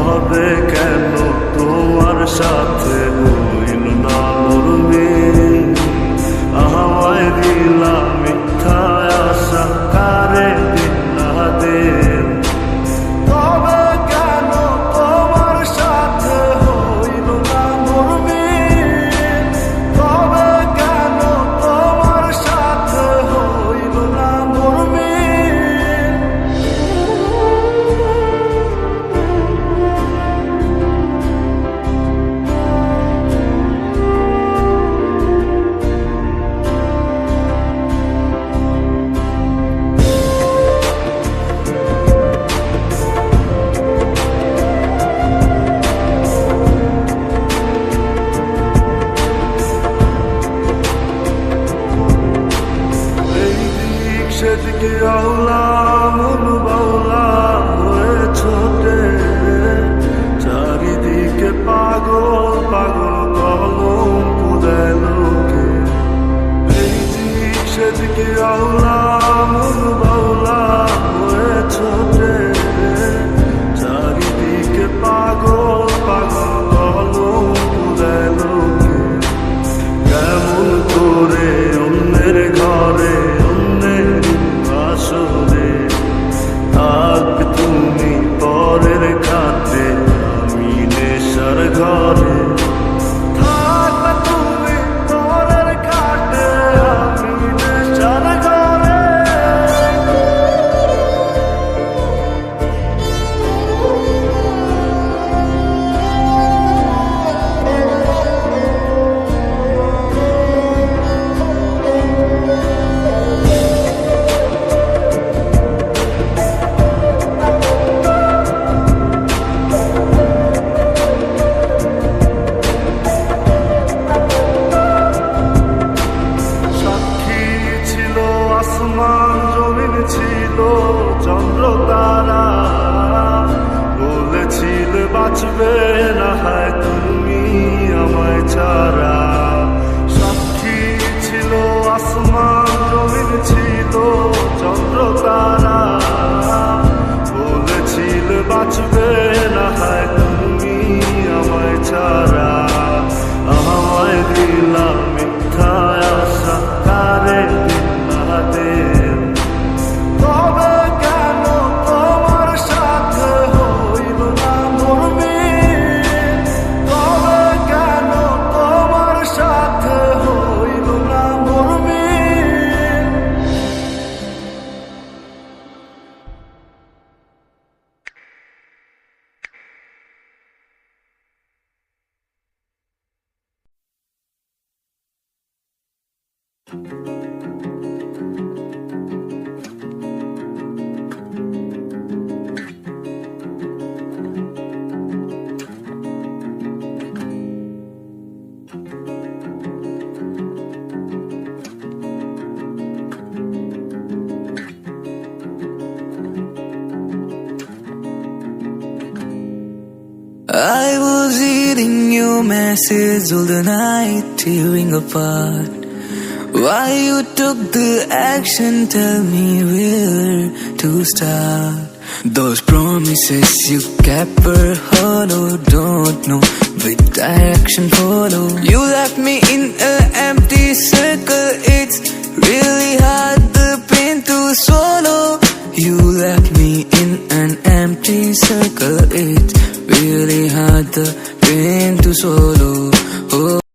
তবে কেন তোমার সাথে হইল না মোর মিল? আমায় দিলা মিথ্যা আশা, কারে দিলা দিল? তবে কেন তোমার সাথে হইল না মোর মিল? তবে কেন তোমার সাথে হইল না মোর মিল? সেদিকে আওলা মন বাউলা হয়ে ছোটে, চারিদিকে পাগল পাগল কলঙ্ক দেয় লোকে। এই দিক সেদিকে আওলা মন বাউলা হয়ে ছোটে, চারিদিকে পাগল পাগল কলঙ্ক দেয় লোকে। কেমন করে অন্যের ঘরে আসরে থাক তুমি পরের খাতে, আমি নেশার ঘরে। থাক তুমি পরের খাতে, আমি নেশার ঘরে। আসমান জমিন ছিল চন্দ্র তারা, বলেছিলে বাঁচবে না হয় তুমি আমায় ছাড়া। সাক্ষী ছিল আসমান জমিন ছিল চন্দ্র তারা, বলেছিলে বাঁচবে না হয় তুমি আমায় ছাড়া। আমায় দিলাম মিথ্যা আশা, কারে তবে কেন তোমার সাথে হইল না মোর মিল? তবে কেন তোমার সাথে হইল না মোর মিল? I was reading your message all the night, tearing apart. Why you took the action, tell me where to start. Those promises you kept were hollow, don't know which direction follow. You left me in an empty circle, it's really hard the pain to swallow. You left me in an empty circle, it's really hard the pain to swallow. Oh.